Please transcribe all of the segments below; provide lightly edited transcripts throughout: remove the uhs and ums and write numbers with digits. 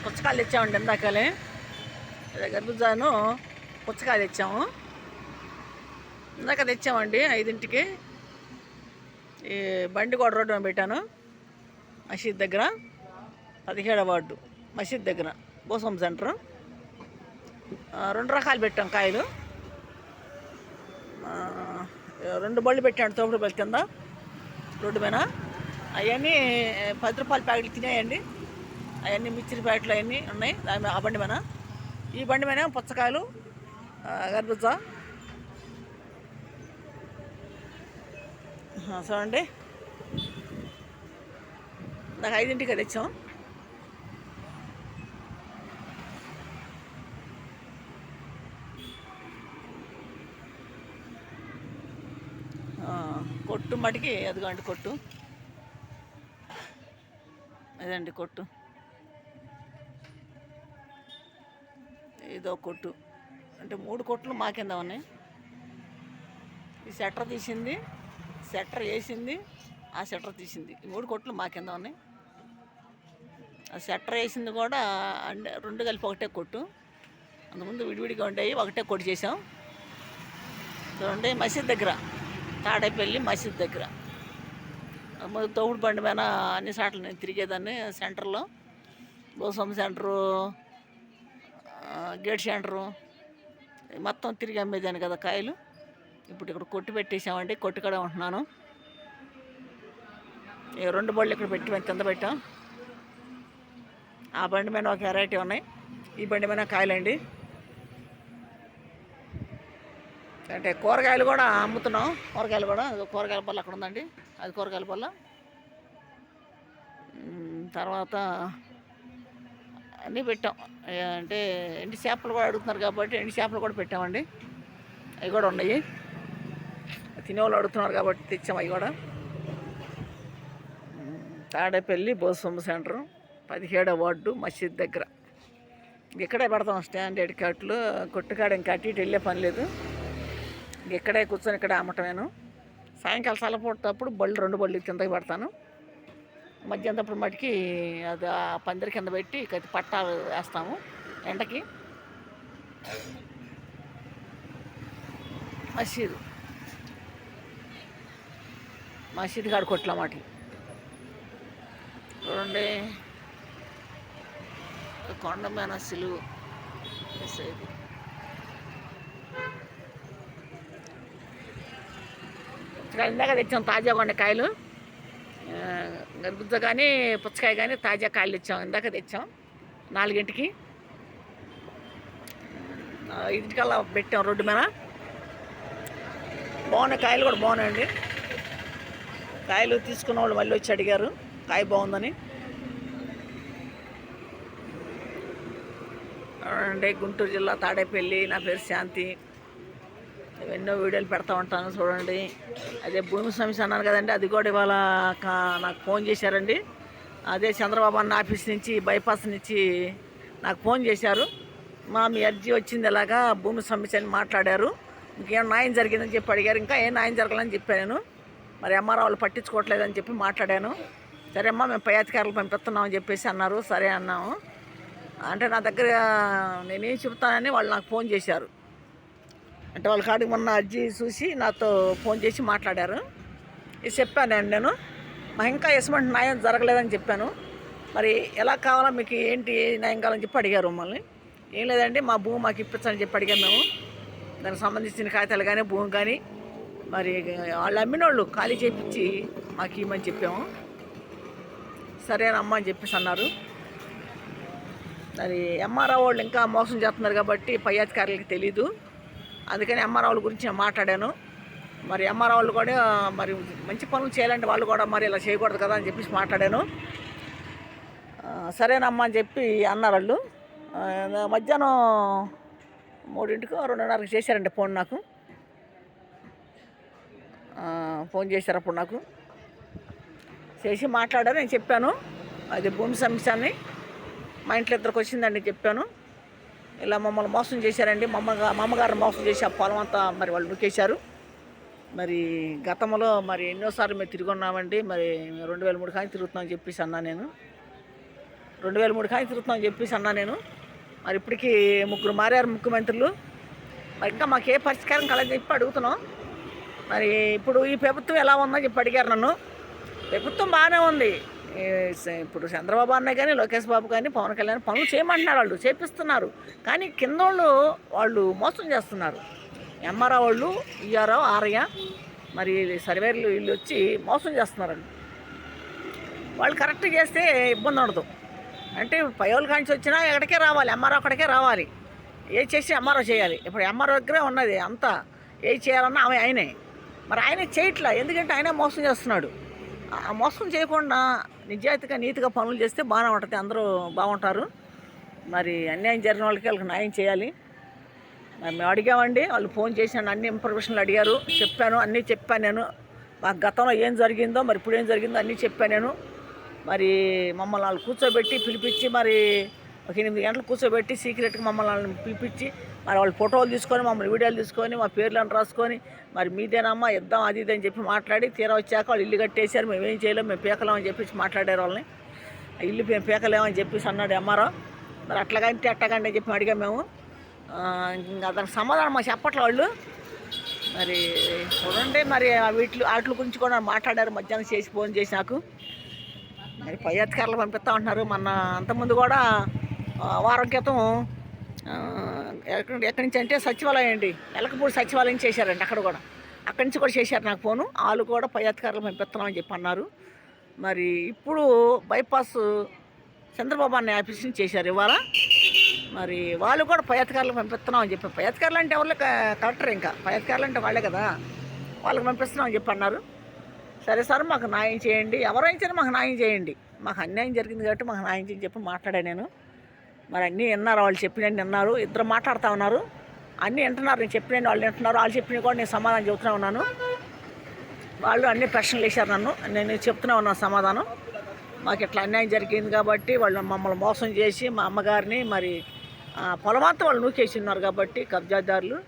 పుచ్చకాయలు తెచ్చామండి ఇందాకలే. గర్భుజాను పుచ్చకాయలు తెచ్చాము. ఇందాక తెచ్చామండి 5ంటికి. ఈ బండి కూడా రోడ్డు మీద పెట్టాను. మసీద్ దగ్గర 17వ వార్డు మసీద్ దగ్గర బోసం సెంటర్. 2 రకాలు పెట్టాం కాయలు. 2 బళ్ళు పెట్టాడు తోపుడు బళ్ళు కింద రోడ్డు మీద. అవన్నీ 10 రూపాయల ప్యాకెట్లు తినేయండి. అవన్నీ మిక్చర్ ప్యాకెట్లు అవన్నీ ఉన్నాయి దాని ఆ బండి మీద. ఈ బండి మీద పుచ్చకాయలు గర్భుజా చూడండి. నాకు 5ంటికి తెచ్చాం. కొట్టు మటుకి అదిగోండి కొట్టు. అదండి కొట్టు. ఇదో కొట్టు అంటే 3 కొట్లు మా కింద ఉన్నాయి. ఈ షట్టర్ తీసింది, షట్టర్ వేసింది, ఆ షట్టర్ తీసింది. ఈ 3 కొట్లు మా కింద ఉన్నాయి. ఆ షట్టర్ వేసింది కూడా 2 కలిపి ఒకటే కొట్టు. అంతకుముందు విడివిడిగా ఉండేవి, ఒకటే కొట్టు చేసాం. చూడండి మసీద్ దగ్గర, తాడేపల్లి మసీద్ దగ్గర తోపుడు బండి మీద అన్ని సార్లు నేను తిరిగేదాన్ని. సెంటర్లో బోసం సెంటరు, గేట్ సెంటరు మొత్తం తిరిగి అమ్మేదాన్ని కదా కాయలు. ఇప్పుడు ఇక్కడ కొట్టు పెట్టేసామండి. కొట్టు కూడా ఉంటున్నాను. 2 బళ్ళు ఇక్కడ పెట్టి కింద పెట్టాం. ఆ బండి మీద ఒక వెరైటీ ఉన్నాయి, ఈ బండి మీద కాయలండి. అంటే కూరగాయలు కూడా అమ్ముతున్నాం. కూరగాయలు కూడా కూరగాయల పళ్ళు అక్కడ ఉందండి, అది కూరగాయల పళ్ళ. తర్వాత అన్నీ పెట్టాం. అంటే ఎండి చేపలు కూడా అడుగుతున్నారు కాబట్టి ఎండి చేపలు కూడా పెట్టామండి. అవి కూడా ఉన్నాయి. తినేవాళ్ళు అడుగుతున్నారు కాబట్టి తెచ్చాము అవి కూడా. తాడేపల్లి బోసం సెంటరు 17వ వార్డు మసీద్ దగ్గర. ఇక్కడే పెడతాం స్టాండర్డ్ కట్లు. కొట్టుకాడ ఇంకా అటు ఇటు వెళ్ళే పని లేదు. ఇక్కడే కూర్చొని ఇక్కడే అమ్మటమేను. సాయంకాలం సలపూటప్పుడు 2 బళ్ళు కిందకి పెడతాను. మధ్యాహ్నప్పుడు మటుకి అది ఆ పందిరి కింద పెట్టి పట్టాలు వేస్తాము ఎండకి. మసీద్ కాడ కొట్ల మాట చూడండి. కొండ మేనస్సులు ఇందాక తెచ్చాం తాజా కొండ కాయలు. గర్భుజ కానీ పుచ్చకాయ కానీ తాజా కాయలు తెచ్చాం. ఇందాక తెచ్చాం 4ంటికి. 5ంటికల్లా పెట్టాం రోడ్డు మీద. బాగున్నాయి కాయలు కూడా బాగున్నాయండి. కాయలు తీసుకున్న వాళ్ళు మళ్ళీ వచ్చి అడిగారు కాయ బాగుందని. అంటే గుంటూరు జిల్లా తాడేపల్లి. నా పేరు శాంతి. ఎన్నో వీడియోలు పెడతా ఉంటాను చూడండి. అదే భూమి సమస్య అన్నాను కదండి, అది కూడా ఇవాళ నాకు ఫోన్ చేశారండి. అదే చంద్రబాబు అన్న ఆఫీస్ నుంచి బైపాస్ నుంచి నాకు ఫోన్ చేశారు. మీ అర్జీ వచ్చింది ఎలాగా భూమి సమస్య అని మాట్లాడారు. ఇంకేం న్యాయం జరిగిందని చెప్పి అడిగారు. ఇంకా ఏం న్యాయం జరగాలని చెప్పాను నేను. మరి ఎంఆర్ఓ వాళ్ళు పట్టించుకోవట్లేదని చెప్పి మాట్లాడాను. సరే అమ్మా మేము పై అధికారులు పంపిస్తున్నామని చెప్పేసి అన్నారు. సరే అన్నాము. అంటే నా దగ్గర నేనేం చెప్తానని వాళ్ళు నాకు ఫోన్ చేశారు. అంటే వాళ్ళ కాడికి మొన్న అర్జీ చూసి నాతో ఫోన్ చేసి మాట్లాడారు. ఇది చెప్పానండి నేను. ఇంకా ఎస్మెంట్ న్యాయం జరగలేదని చెప్పాను. మరి ఎలా కావాలా మీకు, ఏంటి న్యాయం కావాలని చెప్పి అడిగారు మమ్మల్ని. ఏం లేదండి మా భూమి మాకు ఇప్పించాలని చెప్పి అడిగాం మేము. దానికి సంబంధించిన కాగితాలు కానీ భూమి కానీ మరి వాళ్ళు అమ్మిన వాళ్ళు ఖాళీ చేయించి మాకు ఇవ్వమని చెప్పాము. సరేనమ్మా అని చెప్పేసి అన్నారు. మరి ఎంఆర్ఓ వాళ్ళు ఇంకా మోసం చేస్తున్నారు కాబట్టి పై అధికారులకి తెలీదు. అందుకని ఎంఆర్ఓ వాళ్ళ గురించి నేను మాట్లాడాను. మరి ఎంఆర్ఓ వాళ్ళు కూడా మరి మంచి పనులు చేయాలంటే వాళ్ళు కూడా మరి ఇలా చేయకూడదు కదా అని చెప్పేసి మాట్లాడాను. సరేనమ్మా అని చెప్పి అన్నారు వాళ్ళు. మధ్యాహ్నం 3ంటికో 2:30కి చేశారండి ఫోన్ నాకు. ఫోన్ చేశారు అప్పుడు నాకు. చేసి మాట్లాడారు. నేను చెప్పాను అది భూమి సమస్యని మా ఇంట్లో 2 వచ్చిందండి చెప్పాను. ఇలా మమ్మల్ని మోసం చేశారండి. మా అమ్మగారిని మోసం చేసి ఆ పొలం అంతా మరి వాళ్ళు నొక్కేశారు. మరి గతంలో మరి ఎన్నోసార్లు మేము తిరిగి ఉన్నామండి. మరి 2003 కానీ తిరుగుతున్నామని చెప్పేసి అన్నా నేను. 2003 కానీ తిరుగుతామని చెప్పేసి అన్నా నేను. మరి ఇప్పటికీ 3 మారారు ముఖ్యమంత్రులు. మరి ఇంకా మాకు ఏ పరిష్కారం కలని చెప్పి అడుగుతున్నాం. మరి ఇప్పుడు ఈ ప్రభుత్వం ఎలా ఉందని చెప్పి అడిగారు నన్ను. ప్రభుత్వం బాగానే ఉంది. ఇప్పుడు చంద్రబాబు అన్నయ్య కానీ, లోకేష్ బాబు కానీ, పవన్ కళ్యాణ్ పనులు చేయమంటున్నారు, వాళ్ళు చేపిస్తున్నారు. కానీ కింద వాళ్ళు మోసం చేస్తున్నారు. ఎంఆర్ఓ వాళ్ళు, ఈఆర్ఓ, ఆర్య, మరి సర్వేర్లు వీళ్ళు వచ్చి మోసం చేస్తున్నారండి. వాళ్ళు కరెక్ట్ చేస్తే ఇబ్బంది ఉండదు. అంటే పయోల కాంచి వచ్చినా ఎక్కడికే రావాలి, ఎంఆర్ఓ అక్కడికే రావాలి. ఏ చేసి ఎంఆర్ఓ చేయాలి. ఇప్పుడు ఎంఆర్ఓ దగ్గరే ఉన్నది అంతా. ఏ చేయాలన్నా ఆయనే. మరి ఆయనే చేయట్లా, ఎందుకంటే ఆయనే మోసం చేస్తున్నాడు. ఆ మోసం చేయకుండా నిజాయితీగా నీతిగా పనులు చేస్తే బాగానే ఉంటుంది, అందరూ బాగుంటారు. మరి అన్యాయం జరిగిన వాళ్ళకి న్యాయం చేయాలి. మరి మేము అడిగామండి, వాళ్ళు ఫోన్ చేసి అన్ని ఇన్ఫర్మేషన్లు అడిగారు, చెప్పాను, అన్నీ చెప్పాను నేను. మాకు గతంలో ఏం జరిగిందో, మరి ఇప్పుడు ఏం జరిగిందో అన్నీ చెప్పాను నేను. మరి మమ్మల్ని వాళ్ళు కూర్చోబెట్టి పిలిపించి, మరి ఒక 8 గంటలు కూర్చోబెట్టి సీక్రెట్గా మమ్మల్ని పిలిపించి, మరి వాళ్ళు ఫోటోలు తీసుకొని, మమ్మల్ని వీడియోలు తీసుకొని, మా పేర్లను రాసుకొని, మరి మీదేనమ్మా ఇద్దాం అది ఇది అని చెప్పి మాట్లాడి, తీరా వచ్చాక వాళ్ళు ఇల్లు కట్టేశారు. మేము ఏం చేయలేము, మేము పీకలేమని చెప్పేసి మాట్లాడారు వాళ్ళని. ఇల్లు మేము పీకలేమని చెప్పేసి అన్నాడు ఎంఆర్ఓ. మరి అట్లాగంటే అట్టగండి అని చెప్పి అడిగాం మేము. ఇంకా దానికి సమాధానం మాకు చెప్పట్లే వాళ్ళు. మరి చూడండి, మరి వాటి గురించి కూడా మాట్లాడారు మధ్యాహ్నం చేసి ఫోన్ చేసి నాకు. మరి పై అధికారులు పంపిస్తూ ఉంటున్నారు. మొన్న అంతకుముందు కూడా వారం క్రితం ఎక్కడి నుంచి అంటే సచివాలయం అండి, ఎలకపూడి సచివాలయం చేశారండి. అక్కడి నుంచి కూడా చేశారు నాకు ఫోను. వాళ్ళు కూడా పై అధికారులు పంపిస్తున్నామని చెప్పి అన్నారు. మరి ఇప్పుడు బైపాస్ చంద్రబాబు అన్న ఆఫీస్ నుంచి చేశారు ఇవాళ. మరి వాళ్ళు కూడా పై అధికారులు పంపిస్తున్నామని చెప్పి, పై అధికారులు అంటే ఎవరు కలెక్టర్, ఇంకా పై అధికారులు అంటే వాళ్ళే కదా, వాళ్ళకి పంపిస్తున్నామని చెప్పి అన్నారు. సరే సార్, మాకు న్యాయం చేయండి, ఎవరైనా మాకు న్యాయం చేయండి, మాకు అన్యాయం జరిగింది కాబట్టి మాకు న్యాయం చేయని చెప్పి మాట్లాడాను నేను. మరి అన్నీ విన్నారు, వాళ్ళు చెప్పినవి విన్నారు. ఇద్దరు మాట్లాడుతూ ఉన్నారు, అన్నీ వింటున్నారు. నేను చెప్పినవి వాళ్ళు వింటున్నారు, వాళ్ళు చెప్పినవి కూడా నేను సమాధానం చెబుతూనే ఉన్నాను. వాళ్ళు అన్ని ప్రశ్నలు వేశారు నన్ను, నేను చెప్తూనే ఉన్నాను సమాధానం. మాకు ఇట్లా అన్యాయం జరిగింది కాబట్టి వాళ్ళు మమ్మల్ని మోసం చేసి మా అమ్మగారిని మరి పొలమంతా వాళ్ళు నూకేసి ఉన్నారు కాబట్టి కబ్జాదారులు.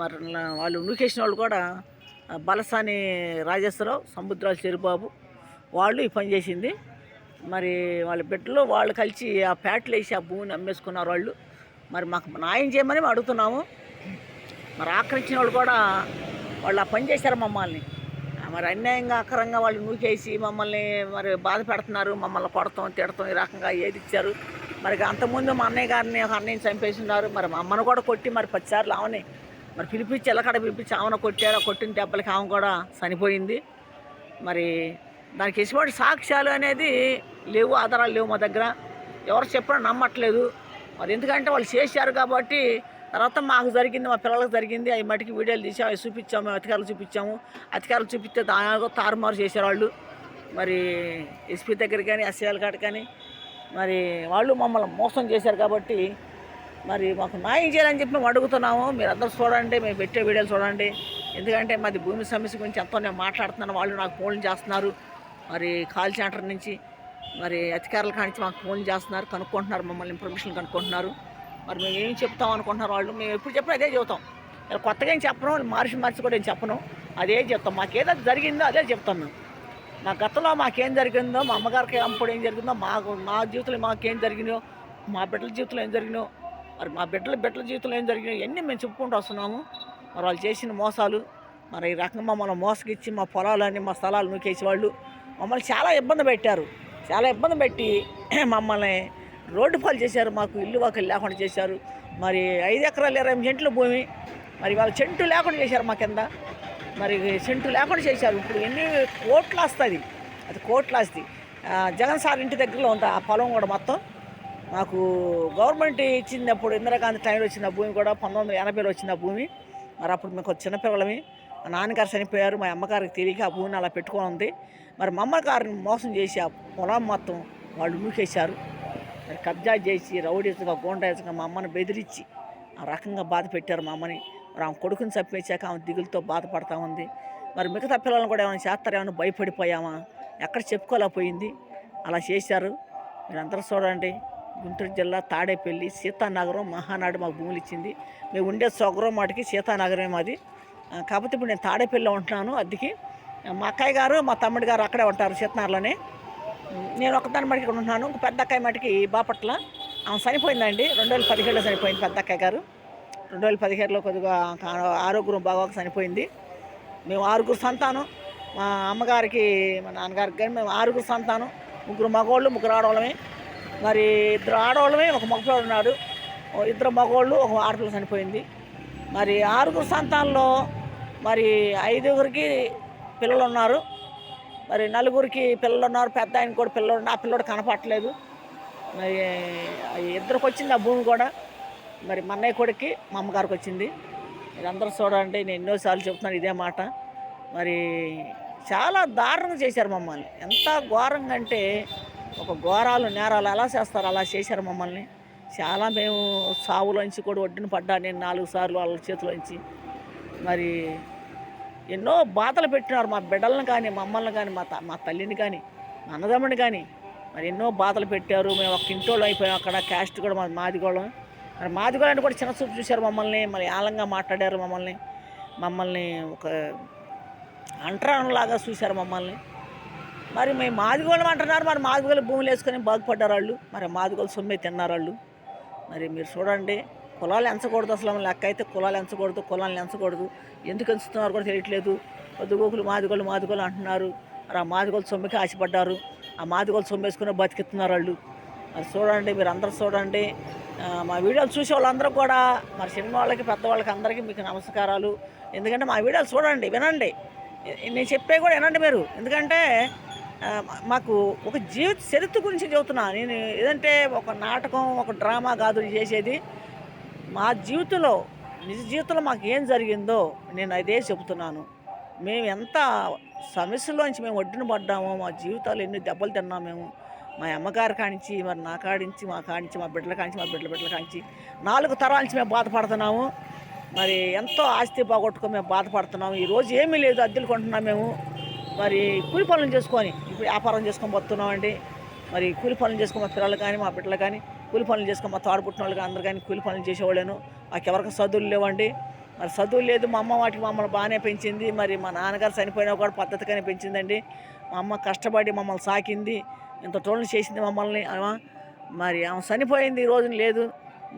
మరి వాళ్ళు నూకేసిన వాళ్ళు కూడా బలసాని రాజేశ్వరరావు, సముద్రాల చెరుబాబు వాళ్ళు ఈ పని చేసింది. మరి వాళ్ళ బిడ్డలు వాళ్ళు కలిసి ఆ ప్యాట్లు వేసి ఆ భూమిని అమ్మేసుకున్నారు వాళ్ళు. మరి మాకు న్యాయం చేయమని మేము అడుగుతున్నాము. మరి ఆక్రమించిన వాళ్ళు కూడా వాళ్ళు ఆ పని చేశారు మమ్మల్ని. మరి అన్యాయంగా అక్రంగా వాళ్ళు నూకేసి మమ్మల్ని మరి బాధ పెడుతున్నారు, మమ్మల్ని కొడతాం తిడతాం ఈ రకంగా ఏది ఇచ్చారు. మరి అంతకుముందు మా అన్నయ్య గారిని ఒక అన్నయ్యని చంపేస్తున్నారు. మరి మా అమ్మను కూడా కొట్టి మరి 10 సార్లు ఆమెని మరి పిలిపించి ఎల్లకాడ పిలిపించి ఆమెను కొట్టారు. కొట్టిన దెబ్బలకి ఆమె కూడా చనిపోయింది. మరి దానికి ఎటువంటి సాక్ష్యాలు అనేది లేవు, ఆధారాలు లేవు మా దగ్గర. ఎవరు చెప్పినా నమ్మట్లేదు. మరి ఎందుకంటే వాళ్ళు చేశారు కాబట్టి. తర్వాత మాకు జరిగింది, మా పిల్లలకు జరిగింది, అవి మటుకి వీడియోలు తీసాము, అవి చూపించాము, అధికారులు చూపించాము. అధికారులు చూపిస్తే దానిలో తారుమారు చేశారు వాళ్ళు. మరి ఎస్పీ దగ్గర కానీ, ఎస్ఐల కాడ కానీ మరి వాళ్ళు మమ్మల్ని మోసం చేశారు కాబట్టి మరి మాకు న్యాయం చేయాలని చెప్పి మేము అడుగుతున్నాము. మీరు అందరూ చూడండి, మేము పెట్టే వీడియోలు చూడండి. ఎందుకంటే మాది భూమి సమస్య గురించి ఎంతో నేను మాట్లాడుతున్నాను. వాళ్ళు నాకు ఫోన్లు చేస్తున్నారు, మరి కాల్ సెంటర్ నుంచి మరి అధికారుల కానించి మాకు ఫోన్లు చేస్తున్నారు, కనుక్కుంటున్నారు, మమ్మల్ని ఇన్ఫర్మేషన్ కనుక్కుంటున్నారు. మరి మేము ఏం చెప్తాం అనుకుంటున్నారు వాళ్ళు. మేము ఎప్పుడు చెప్పినా అదే చెబుతాం. కొత్తగా ఏం చెప్పను, మార్చి కూడా ఏం చెప్పను, అదే చెప్తాం. మాకేదో జరిగిందో అదే చెప్తాం మేము. మా గతంలో మాకేం జరిగిందో, మా అమ్మగారికి అప్పుడు ఏం జరిగిందో, మా జీవితంలో మాకేం జరిగినాయో, మా బిడ్డల జీవితంలో ఏం జరిగినాయో, మరి మా బిడ్డల జీవితంలో ఏం జరిగినాయో ఇవన్నీ మేము చెప్పుకుంటూ వస్తున్నాము. మరి వాళ్ళు చేసిన మోసాలు, మరి ఈ రకంగా మమ్మల్ని మోసగిచ్చి మా పొలాలని మా స్థలాలు నూకేసి వాళ్ళు మమ్మల్ని చాలా ఇబ్బంది పెట్టారు. చాలా ఇబ్బంది పెట్టి మమ్మల్ని రోడ్డు పాలు చేశారు. మాకు ఇల్లు వాకిలు లేకుండా చేశారు. మరి 5 ఎకరాలు 20 సెంట్ల భూమి మరి వాళ్ళు చెంటు లేకుండా చేశారు మా కింద. మరి సెంటు లేకుండా చేశారు. ఇప్పుడు ఎన్ని కోట్లు వస్తుంది, అది కోట్లు వస్తుంది. జగన్ సార్ ఇంటి దగ్గరలో ఉంది ఆ పొలం కూడా మొత్తం. మాకు గవర్నమెంట్ ఇచ్చినప్పుడు ఇందిరాగాంధీ టైంలో వచ్చిన భూమి కూడా 1980లో వచ్చిన భూమి. మరి అప్పుడు మేము చిన్నపిల్లలమి, మా నాన్నగారు చనిపోయారు, మా అమ్మగారికి తెలియక ఆ భూమిని అలా పెట్టుకొని ఉంది. మరి మా అమ్మగారిని మోసం చేసి ఆ పొలం మొత్తం వాళ్ళు నూకేశారు. మరి కబ్జా చేసి రౌడీస్గా గోండాయిస్గా మా అమ్మని బెదిరించి ఆ రకంగా బాధ పెట్టారు మా అమ్మని. మరి ఆమె కొడుకుని చంపేశాక ఆమె దిగులతో బాధపడతా ఉంది. మరి మిగతా పిల్లలను కూడా ఏమైనా చేస్తారేమో భయపడిపోయామా, ఎక్కడ చెప్పుకోలేకపోయింది, అలా చేశారు. మీరందరూ చూడండి, గుంటూరు జిల్లా తాడేపల్లి సీతానగరం మహానాడు మాకు భూములు ఇచ్చింది. మేము ఉండే సొగరం మాటికి సీతానగరమే మాది. కాకపోతే ఇప్పుడు నేను తాడేపల్లిలో ఉంటున్నాను అద్దెకి. మా అక్కయ్య గారు మా తమ్ముడు గారు అక్కడే ఉంటారు సీతానగర్లోనే. నేను ఒకదాని మటుకు ఇక్కడ ఉంటున్నాను. ఇంక పెద్ద అక్కాయి మటుకి బాపట్ల. ఆమె చనిపోయిందండి, 2017లో చనిపోయింది పెద్ద అక్కాయి గారు. 2017లో కొద్దిగా ఆరోగ్యం బాగోక చనిపోయింది. మేము 6 సంతానం. మా అమ్మగారికి మా నాన్నగారికి కానీ మేము 6 సంతానం. 3 మగవాళ్ళు 3 ఆడవాళ్ళమే. మరి 2 ఆడవాళ్ళమే, ఒక మగపిల్లాడు ఉన్నాడు. 2 మగవాళ్ళు, ఒక ఆడపిల్ల చనిపోయింది. మరి 6 సంతానంలో మరి 5గురికి పిల్లలు ఉన్నారు. మరి 4గురికి పిల్లలు ఉన్నారు. పెద్ద ఆయన కూడా పిల్లలు, ఆ పిల్లడు కనపట్టలేదు. మరి 2కి వచ్చింది ఆ భూమి కూడా. మరి మా అన్నయ్య కొడుక్కి మా అమ్మగారికి వచ్చింది. మీరందరూ చూడండి, నేను ఎన్నోసార్లు చెప్తున్నాను ఇదే మాట. మరి చాలా దారుణంగా చేశారు మమ్మల్ని. ఎంత ఘోరంగా అంటే ఒక ఘోరాలు నేరాలు ఎలా చేస్తారు అలా చేశారు మమ్మల్ని. చాలా మేము సావులోంచి కూడా ఒడ్డున పడ్డా నేను 4 సార్లు వాళ్ళ చేతిలోంచి. మరి ఎన్నో బాధలు పెట్టినారు మా బిడ్డలను కానీ, మమ్మల్ని కానీ, మా తల్లిని కానీ, మా అన్నదమ్ముని కానీ. మరి ఎన్నో బాధలు పెట్టారు. మేము ఒక ఇంటోళ్ళు అయిపోయాం. అక్కడ క్యాస్ట్ కూడా మాదిగోళం. మరి మాదిగోళని కూడా చిన్న చూపు చూశారు మమ్మల్ని. మరి ఆలంగా మాట్లాడారు మమ్మల్ని ఒక అంటరానులాగా చూశారు మమ్మల్ని. మరి మేము మాదిగోళం అంటున్నారు. మరి మాదిగోళ్ళు భూములు వేసుకొని బాగుపడ్డారు వాళ్ళు. మరి మాదిగోళ్ళు సొమ్మే తిన్నారు వాళ్ళు. మరి మీరు చూడండి, కులాలు ఎంచకూడదు. అసలు లెక్క అయితే కులాలు ఎంచకూడదు, కులాలను ఎంచకూడదు. ఎందుకు ఎంచుతున్నారు కూడా తెలియట్లేదు. పొద్దుగోకులు మాదిగోళ్ళు అంటున్నారు. మరి ఆ మాదిగోళ్ళు సొమ్ముకి ఆశపడ్డారు. ఆ మాదిగోళ్ళు సొమ్ము వేసుకుని బతికిస్తున్నారు వాళ్ళు. మరి చూడండి, మీరు అందరూ చూడండి. మా వీడియోలు చూసే వాళ్ళందరూ కూడా, మరి సినిమా వాళ్ళకి, పెద్దవాళ్ళకి అందరికీ మీకు నమస్కారాలు. ఎందుకంటే మా వీడియోలు చూడండి, వినండి. నేను చెప్పే కూడా వినండి మీరు. ఎందుకంటే మాకు ఒక జీవిత చరిత్ర గురించి చెబుతున్నా నేను. ఏదంటే ఒక నాటకం, ఒక డ్రామా కాదు చేసేది. మా జీవితంలో, నిజ జీవితంలో మాకు ఏం జరిగిందో నేను అదే చెబుతున్నాను. మేము ఎంత సమస్యలోంచి మేము ఒడ్డున పడ్డామో, మా జీవితాలు ఎన్ని దెబ్బలు తిన్నాం మేము. మా అమ్మగారి కానించి, మరి నా కాడించి, మా బిడ్డల కానించి, మా బిడ్డల కానించి 4 తరాల నుంచి మేము బాధపడుతున్నాము. మరి ఎంతో ఆస్తి పోగొట్టుకొని మేము బాధపడుతున్నాము. ఈరోజు ఏమీ లేదు, అద్దెలు కొంటున్నాం మేము. మరి కూలి పనులు చేసుకొని ఇప్పుడు వ్యాపారం చేసుకొని పోతున్నామండి. మరి కూలి పనులు చేసుకొని మా పిల్లలు కానీ, మా బిడ్డలు కానీ కూలి పనులు చేసుకొని, మా తోడబుట్టిన వాళ్ళు కానీ అందరు కానీ కూలి పనులు చేసేవాళ్ళను. మాకెవరికి చదువులు లేవండి. మరి చదువు లేదు. మా అమ్మ వాటికి మమ్మల్ని బాగానే పెంచింది. మరి మా నాన్నగారు చనిపోయినా కూడా పద్ధతిగానే పెంచిందండి. మా అమ్మ కష్టపడి మమ్మల్ని సాకింది, ఇంత టోన్లు చేసింది మమ్మల్ని. మరి ఆమె చనిపోయింది, ఈ రోజున లేదు.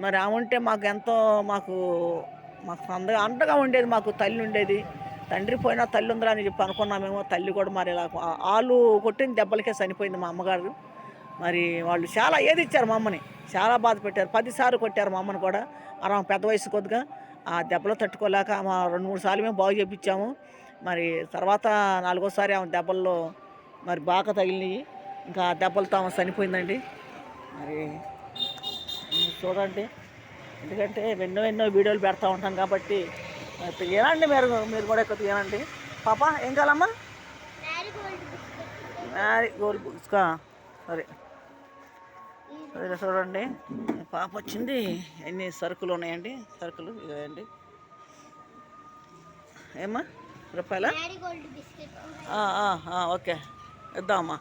మరి ఆమె ఉంటే మాకు ఎంతో మాకు అండగా ఉండేది. మాకు తల్లి ఉండేది. తండ్రి పోయినా తల్లి ఉందిరా అని చెప్పి అనుకున్నామేమో. తల్లి కూడా మరి ఇలా వాళ్ళు కొట్టిన దెబ్బలకే చనిపోయింది మా అమ్మగారు. మరి వాళ్ళు చాలా ఏదిచ్చారు మా అమ్మని, చాలా బాధ పెట్టారు. 10 సార్లు కొట్టారు మా అమ్మని కూడా. ఆమె పెద్ద వయసు కొద్దిగా ఆ దెబ్బలు తట్టుకోలేక మా 2-3 సార్లు మేము బాగు చేయించాము. మరి తర్వాత 4వసారి ఆమె దెబ్బల్లో మరి బాగా తగిలినాయి. ఇంకా దెబ్బలతో ఆమె చనిపోయిందండి. మరి చూడండి, ఎందుకంటే ఎన్నో వీడియోలు పెడతా ఉంటాను కాబట్టి ఏనండి మీరు కూడా కొద్దిగా ఏనండి. పాప ఏం కావాలమ్మా? మ్యారీగోల్డ్ బుక్స్ సరే చూడండి. పాప వచ్చింది. ఎన్ని సరుకులు ఉన్నాయండి? సరుకులు ఇవ్వండి. ఏమ్మా రూపాయల? ఓకే, ఇద్దామమ్మా.